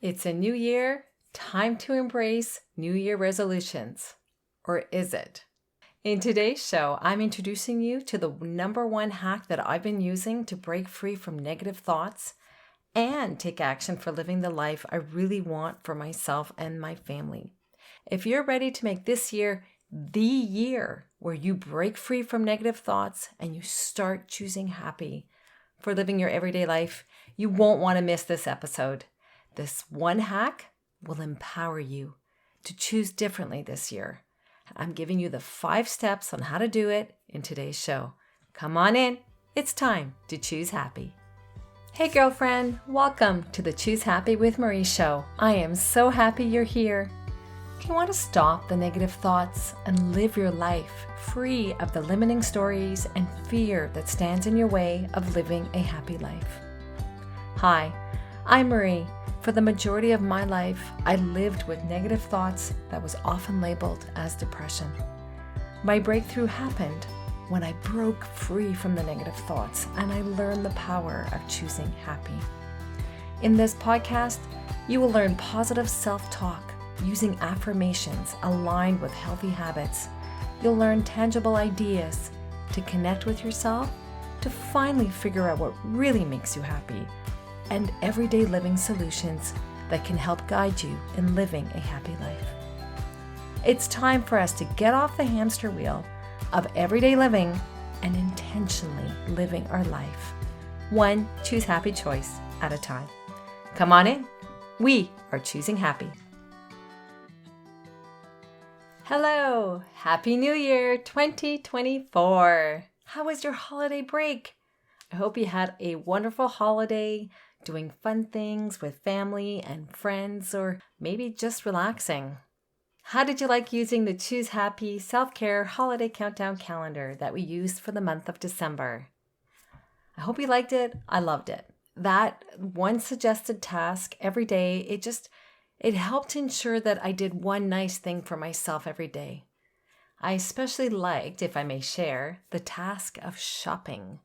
It's a new year, time to embrace New Year resolutions. Or is it? In today's show, I'm introducing you to the number one hack that I've been using to break free from negative thoughts and take action for living the life I really want for myself and my family. If you're ready to make this year the year where you break free from negative thoughts and you start choosing happy for living your everyday life, you won't want to miss this episode. This one hack will empower you to choose differently this year. I'm giving you the 5 steps on how to do it in today's show. Come on in. It's time to choose happy. Hey girlfriend, welcome to the Choose Happy with Marie show. I am so happy you're here. Do you want to stop the negative thoughts and live your life free of the limiting stories and fear that stands in your way of living a happy life? Hi, I'm Marie. For the majority of my life, I lived with negative thoughts that was often labeled as depression. My breakthrough happened when I broke free from the negative thoughts and I learned the power of choosing happy. In this podcast, you will learn positive self-talk using affirmations aligned with healthy habits. You'll learn tangible ideas to connect with yourself, to finally figure out what really makes you happy, and everyday living solutions that can help guide you in living a happy life. It's time for us to get off the hamster wheel of everyday living and intentionally living our life, one choose happy choice at a time. Come on in. We are choosing happy. Hello, Happy New Year 2024. How was your holiday break? I hope you had a wonderful holiday, doing fun things with family and friends, or maybe just relaxing. How did you like using the Choose Happy Self-Care Holiday Countdown Calendar that we used for the month of December? I hope you liked it. I loved it. That one suggested task every day, it helped ensure that I did one nice thing for myself every day. I especially liked, if I may share, the task of shopping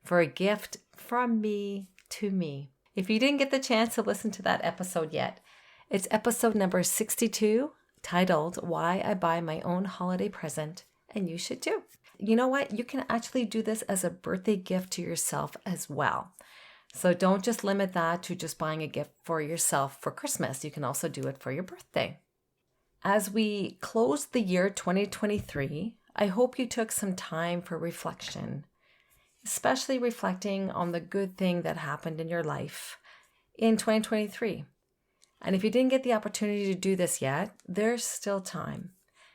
for a gift from me to me. If you didn't get the chance to listen to that episode yet, it's episode number 62, titled Why I Buy My Own Holiday Present, and you should too. You know what? You can actually do this as a birthday gift to yourself as well. So don't just limit that to just buying a gift for yourself for Christmas. You can also do it for your birthday. As we close the year 2023, I hope you took some time for reflection, especially reflecting on the good thing that happened in your life in 2023. And if you didn't get the opportunity to do this yet, there's still time.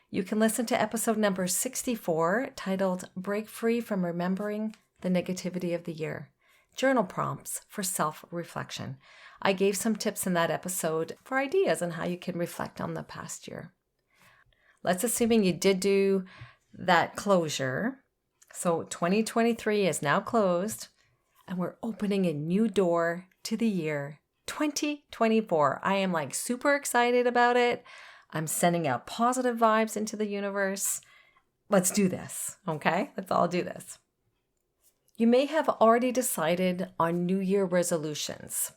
You can listen to episode number 64, titled Break Free from Remembering the Negativity of the Year, Journal Prompts for Self-Reflection. I gave some tips in that episode for ideas on how you can reflect on the past year. Let's assuming you did do that closure. So 2023 is now closed and we're opening a new door to the year 2024. I am super excited about it. I'm sending out positive vibes into the universe. Let's do this, okay? Let's all do this. You may have already decided on New Year resolutions,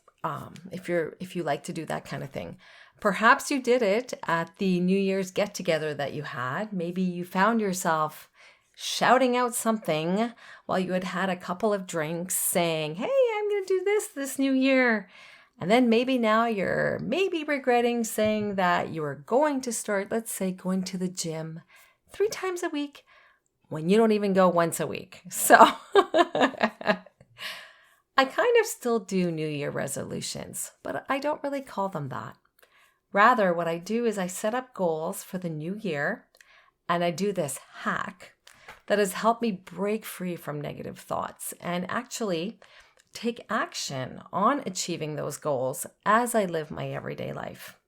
if you like to do that kind of thing. Perhaps you did it at the New Year's get-together that you had. Maybe you found yourself shouting out something while you had had a couple of drinks saying, hey, I'm going to do this new year. And then maybe now you're regretting saying that you were going to start, let's say, going to the gym 3 times a week when you don't even go once a week. So I kind of still do New Year resolutions, but I don't really call them that. Rather, what I do is I set up goals for the new year and I do this hack that has helped me break free from negative thoughts and actually take action on achieving those goals as I live my everyday life.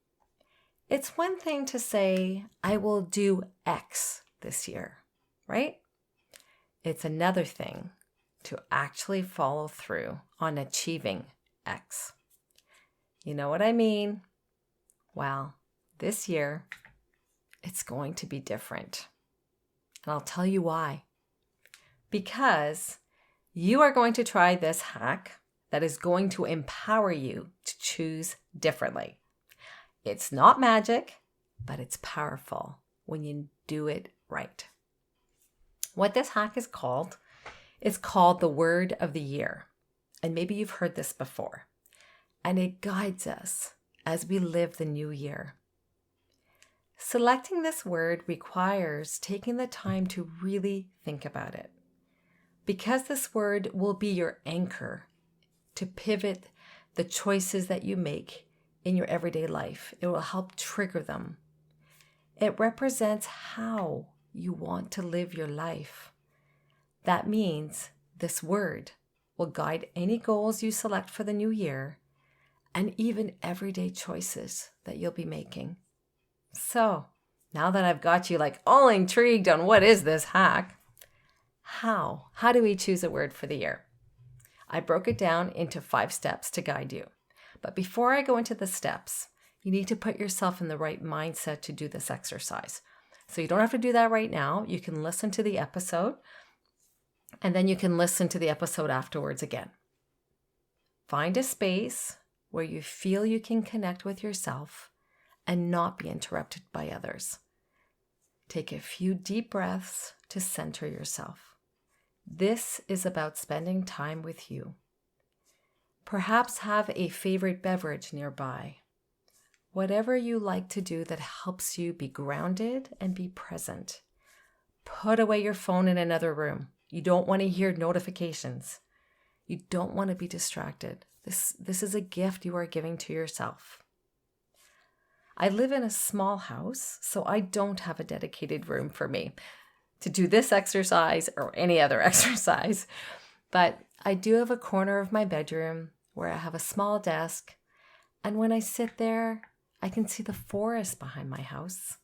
It's one thing to say, I will do X this year, right? It's another thing to actually follow through on achieving X. You know what I mean? Well, this year, it's going to be different. And I'll tell you why. Because you are going to try this hack that is going to empower you to choose differently. It's not magic, but it's powerful when you do it right. What this hack is called the word of the year. And maybe you've heard this before. And it guides us as we live the new year. Selecting this word requires taking the time to really think about it, because this word will be your anchor to pivot the choices that you make in your everyday life. It will help trigger them. It represents how you want to live your life. That means this word will guide any goals you select for the new year and even everyday choices that you'll be making. So, now that I've got you all intrigued on what is this hack, how do we choose a word for the year? I broke it down into 5 steps to guide you. But before I go into the steps, you need to put yourself in the right mindset to do this exercise. So you don't have to do that right now. You can listen to the episode, and then you can listen to the episode afterwards again. Find a space where you feel you can connect with yourself and not be interrupted by others. Take a few deep breaths to center yourself. This is about spending time with you. Perhaps have a favorite beverage nearby. Whatever you like to do that helps you be grounded and be present. Put away your phone in another room. You don't want to hear notifications. You don't want to be distracted. This is a gift you are giving to yourself. I live in a small house, so I don't have a dedicated room for me to do this exercise or any other exercise. But I do have a corner of my bedroom where I have a small desk. And when I sit there, I can see the forest behind my house.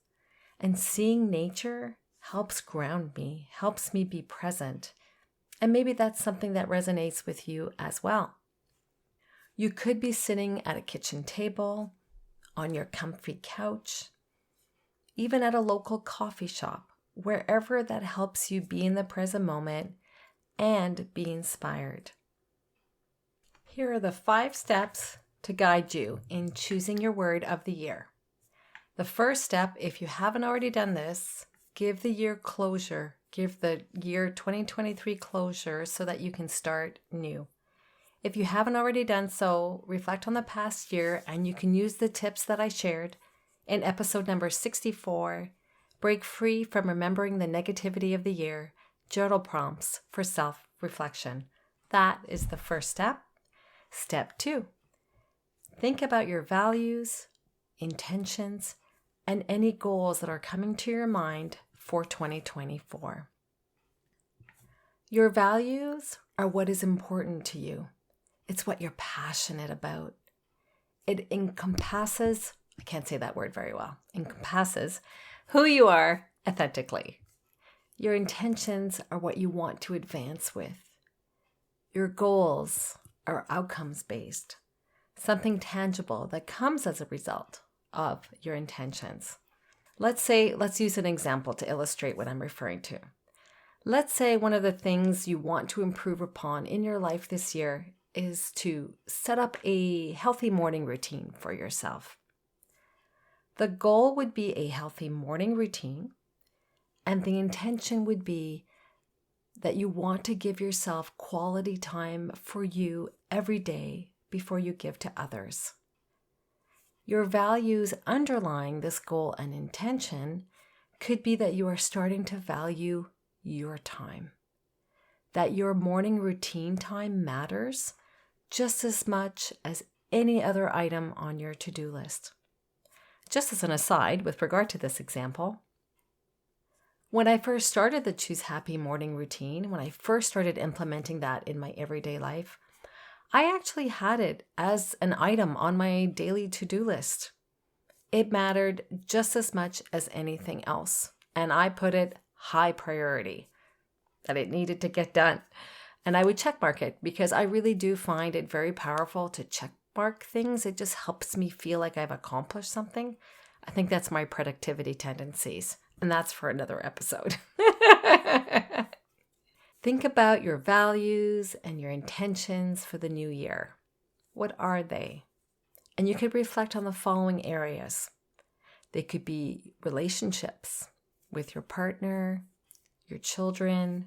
And seeing nature helps ground me, helps me be present. And maybe that's something that resonates with you as well. You could be sitting at a kitchen table, on your comfy couch, even at a local coffee shop, wherever that helps you be in the present moment and be inspired. Here are the 5 steps to guide you in choosing your word of the year. The first step, if you haven't already done this, give the year closure. Give the year 2023 closure so that you can start new. If you haven't already done so, reflect on the past year, and you can use the tips that I shared in episode number 64, Break Free from Remembering the Negativity of the Year, Journal Prompts for Self-Reflection. That is the first step. Step 2, think about your values, intentions, and any goals that are coming to your mind for 2024. Your values are what is important to you. It's what you're passionate about. It encompasses, I can't say that word very well, encompasses who you are authentically. Your intentions are what you want to advance with. Your goals are outcomes-based, something tangible that comes as a result of your intentions. Let's use an example to illustrate what I'm referring to. Let's say one of the things you want to improve upon in your life this year is to set up a healthy morning routine for yourself. The goal would be a healthy morning routine, and the intention would be that you want to give yourself quality time for you every day before you give to others. Your values underlying this goal and intention could be that you are starting to value your time, that your morning routine time matters just as much as any other item on your to-do list. Just as an aside, with regard to this example, when I first started the Choose Happy morning routine, when I first started implementing that in my everyday life, I actually had it as an item on my daily to-do list. It mattered just as much as anything else, and I put it high priority, that it needed to get done. And I would checkmark it because I really do find it very powerful to checkmark things. It just helps me feel like I've accomplished something. I think that's my productivity tendencies, and that's for another episode. Think about your values and your intentions for the new year. What are they? And you could reflect on the following areas. They could be relationships with your partner, your children,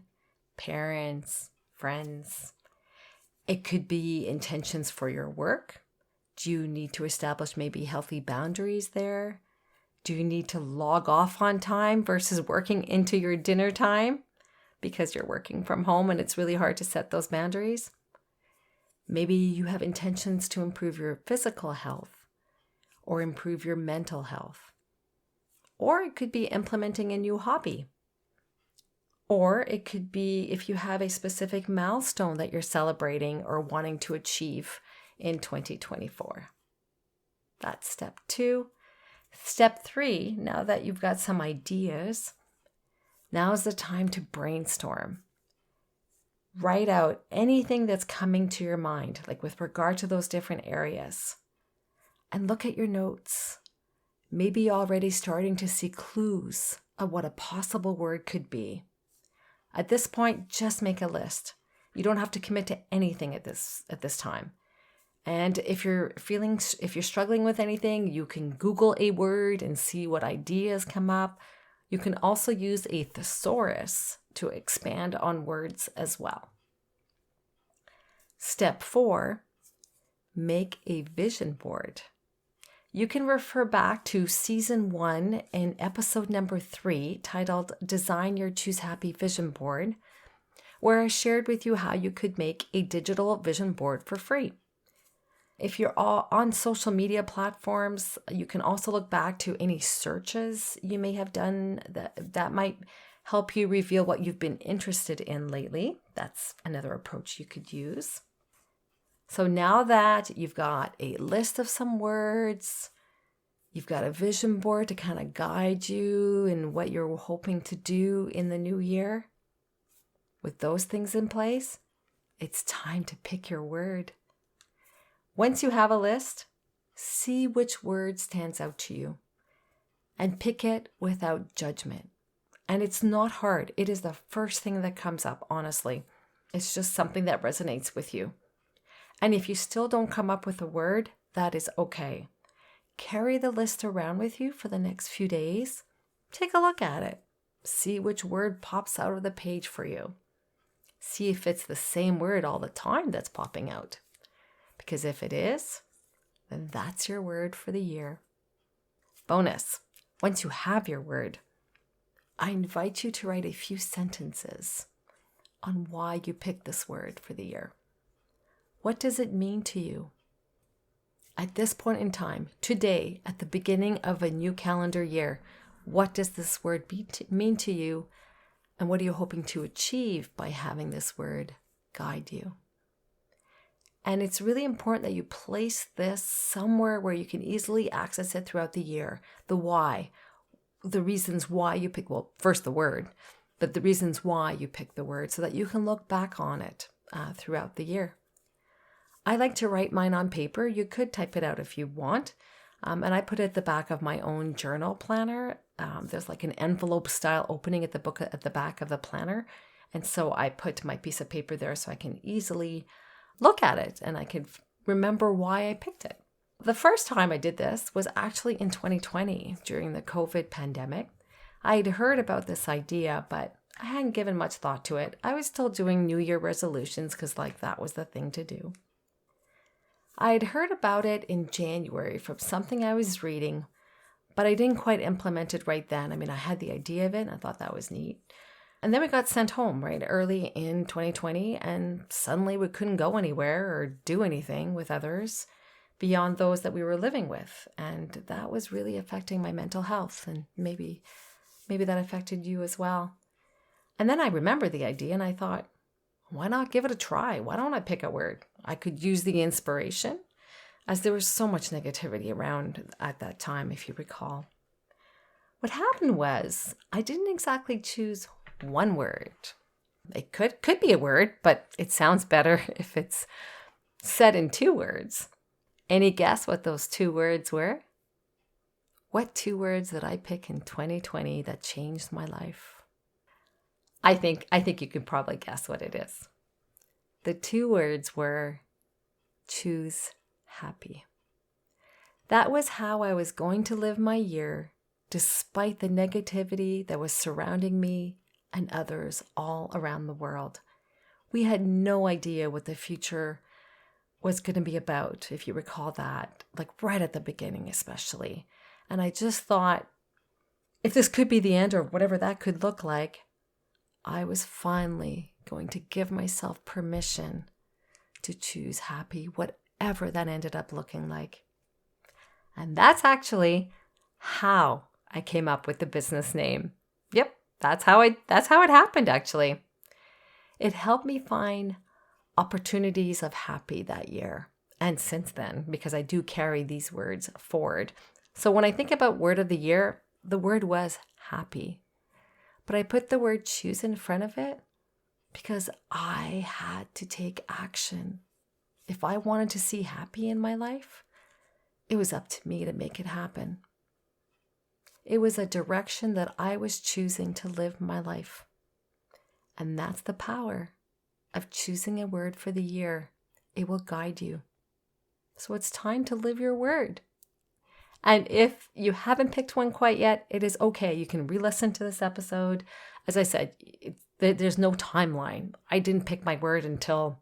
parents, friends. It could be intentions for your work. Do you need to establish maybe healthy boundaries there? Do you need to log off on time versus working into your dinner time because you're working from home and it's really hard to set those boundaries? Maybe you have intentions to improve your physical health or improve your mental health. Or it could be implementing a new hobby. Or it could be if you have a specific milestone that you're celebrating or wanting to achieve in 2024. That's step 2. Step 3, now that you've got some ideas, now is the time to brainstorm. Write out anything that's coming to your mind, like with regard to those different areas. And look at your notes. Maybe already starting to see clues of what a possible word could be. At this point, just make a list. You don't have to commit to anything at this time. And if you're struggling with anything, you can Google a word and see what ideas come up. You can also use a thesaurus to expand on words as well. Step 4, make a vision board. You can refer back to season 1 and episode number 3 titled Design Your Choose Happy Vision Board, where I shared with you how you could make a digital vision board for free. If you're all on social media platforms, you can also look back to any searches you may have done that might help you reveal what you've been interested in lately. That's another approach you could use. So now that you've got a list of some words, you've got a vision board to kind of guide you in what you're hoping to do in the new year, with those things in place, it's time to pick your word. Once you have a list, see which word stands out to you and pick it without judgment. And it's not hard. It is the first thing that comes up, honestly. It's just something that resonates with you. And if you still don't come up with a word, that is okay. Carry the list around with you for the next few days. Take a look at it. See which word pops out of the page for you. See if it's the same word all the time that's popping out. Because if it is, then that's your word for the year. Bonus, once you have your word, I invite you to write a few sentences on why you picked this word for the year. What does it mean to you? At this point in time, today, at the beginning of a new calendar year, what does this word mean to you? And what are you hoping to achieve by having this word guide you? And it's really important that you place this somewhere where you can easily access it throughout the year. The why, the reasons why you pick, well, first the word, but the reasons why you pick the word so that you can look back on it throughout the year. I like to write mine on paper. You could type it out if you want. And I put it at the back of my own journal planner. There's like an envelope style opening at the back of the planner. And so I put my piece of paper there so I can easily look at it and I can remember why I picked it. The first time I did this was actually in 2020 during the COVID pandemic. I'd heard about this idea, but I hadn't given much thought to it. I was still doing New Year resolutions because that was the thing to do. I had heard about it in January from something I was reading, but I didn't quite implement it right then. I had the idea of it and I thought that was neat. And then we got sent home right early in 2020 and suddenly we couldn't go anywhere or do anything with others beyond those that we were living with. And that was really affecting my mental health, and maybe that affected you as well. And then I remembered the idea and I thought, why not give it a try? Why don't I pick a word? I could use the inspiration, as there was so much negativity around at that time, if you recall. What happened was I didn't exactly choose one word. It could be a word, but it sounds better if it's said in 2 words. Any guess what those 2 words were? What 2 words did I pick in 2020 that changed my life? I think you can probably guess what it is. The 2 words were choose happy. That was how I was going to live my year, despite the negativity that was surrounding me and others all around the world. We had no idea what the future was going to be about, if you recall that, like right at the beginning especially. And I just thought, if this could be the end or whatever that could look like, I was finally going to give myself permission to choose happy, whatever that ended up looking like. And that's actually how I came up with the business name. Yep, that's how it happened actually. It helped me find opportunities of happy that year and since then, because I do carry these words forward. So when I think about word of the year, the word was happy. But I put the word choose in front of it because I had to take action. If I wanted to see happy in my life, it was up to me to make it happen. It was a direction that I was choosing to live my life. And that's the power of choosing a word for the year. It will guide you. So it's time to live your word. And if you haven't picked one quite yet, it is okay. You can re-listen to this episode. As I said, there's no timeline. I didn't pick my word until,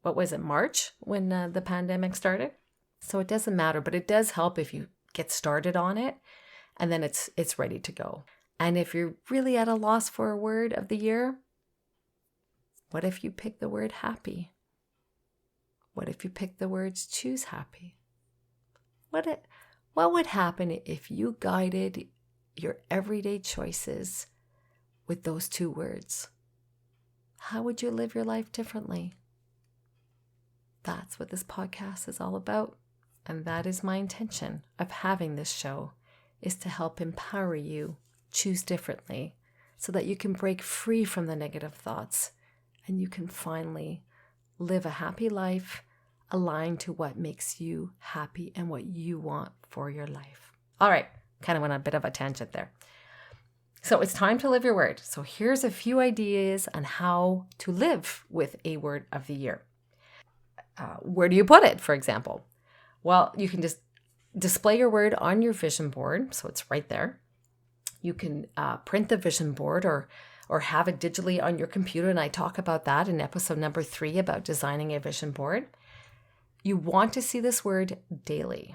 March when the pandemic started. So it doesn't matter, but it does help if you get started on it and then it's ready to go. And if you're really at a loss for a word of the year, what if you pick the word happy? What if you pick the words choose happy? What would happen if you guided your everyday choices with those two words? How would you live your life differently? That's what this podcast is all about. And that is my intention of having this show, is to help empower you choose differently so that you can break free from the negative thoughts and you can finally live a happy life aligned to what makes you happy and what you want for your life. All right, kind of went on a bit of a tangent there. So it's time to live your word. So here's a few ideas on how to live with a word of the year. Where do you put it, for example? Well, you can just display your word on your vision board, so it's right there. You can print the vision board or have it digitally on your computer, and I talk about that in episode number 3 about designing a vision board. You want to see this word daily.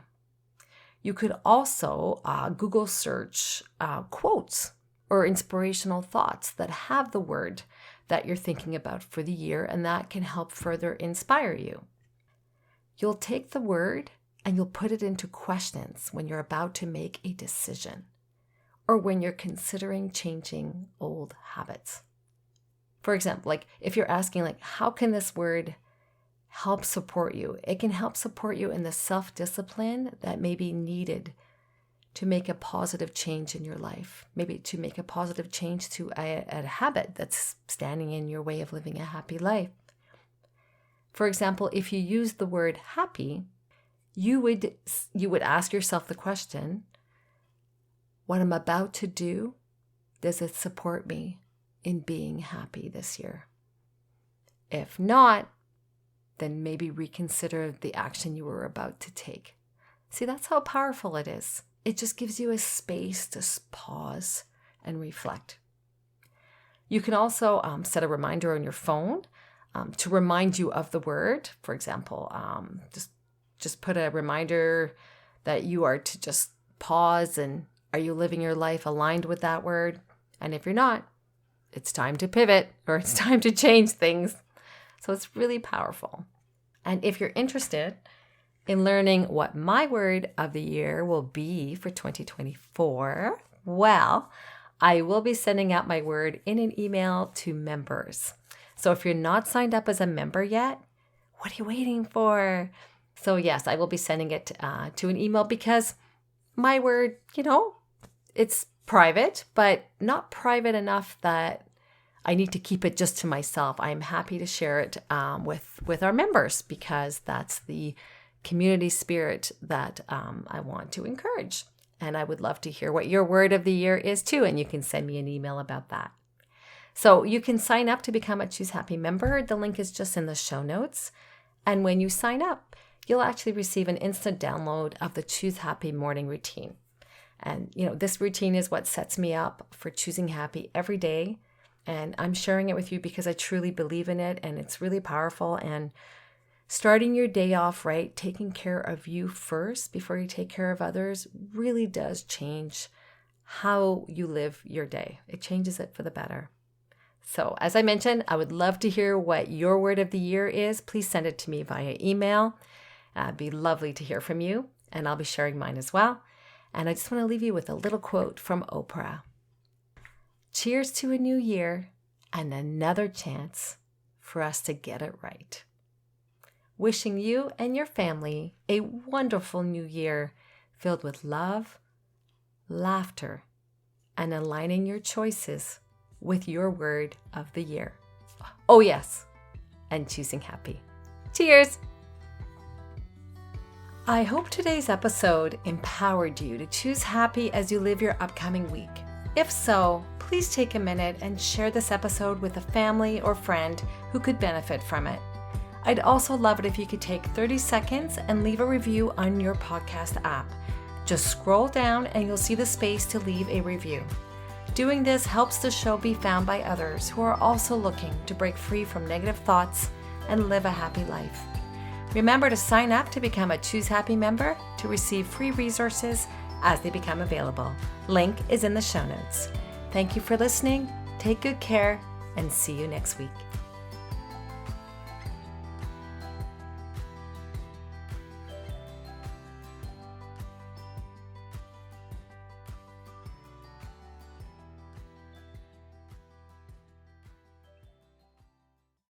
You could also Google search quotes or inspirational thoughts that have the word that you're thinking about for the year, and that can help further inspire you. You'll take the word and you'll put it into questions when you're about to make a decision or when you're considering changing old habits. For example, like if you're asking, like, how can this word help support you? It can help support you in the self-discipline that may be needed to make a positive change in your life, maybe to make a positive change to a habit that's standing in your way of living a happy life. For example, if you use the word happy, you would ask yourself the question, what I'm about to do, does it support me in being happy this year? If not, then maybe reconsider the action you were about to take. See, that's how powerful it is. It just gives you a space to pause and reflect. You can also set a reminder on your phone to remind you of the word. For example, just put a reminder that you are to just pause and are you living your life aligned with that word? And if you're not, it's time to pivot or it's time to change things. So it's really powerful. And if you're interested in learning what my word of the year will be for 2024, well, I will be sending out my word in an email to members. So if you're not signed up as a member yet, what are you waiting for? So yes, I will be sending it to an email because my word, it's private, but not private enough that I need to keep it just to myself. I'm happy to share it with our members because that's the community spirit that I want to encourage. And I would love to hear what your word of the year is too. And you can send me an email about that. So you can sign up to become a Choose Happy member. The link is just in the show notes. And when you sign up, you'll actually receive an instant download of the Choose Happy morning routine. And, this routine is what sets me up for choosing happy every day. And I'm sharing it with you because I truly believe in it, and it's really powerful. And starting your day off right, taking care of you first before you take care of others, really does change how you live your day. It changes it for the better. So as I mentioned, I would love to hear what your word of the year is. Please send it to me via email. It'd be lovely to hear from you, and I'll be sharing mine as well. And I just want to leave you with a little quote from Oprah. Cheers to a new year and another chance for us to get it right. Wishing you and your family a wonderful new year filled with love, laughter, and aligning your choices with your word of the year. Oh yes, and choosing happy. Cheers! I hope today's episode empowered you to choose happy as you live your upcoming week. If so, please take a minute and share this episode with a family or friend who could benefit from it. I'd also love it if you could take 30 seconds and leave a review on your podcast app. Just scroll down and you'll see the space to leave a review. Doing this helps the show be found by others who are also looking to break free from negative thoughts and live a happy life. Remember to sign up to become a Choose Happy member to receive free resources as they become available. Link is in the show notes. Thank you for listening. Take good care and see you next week.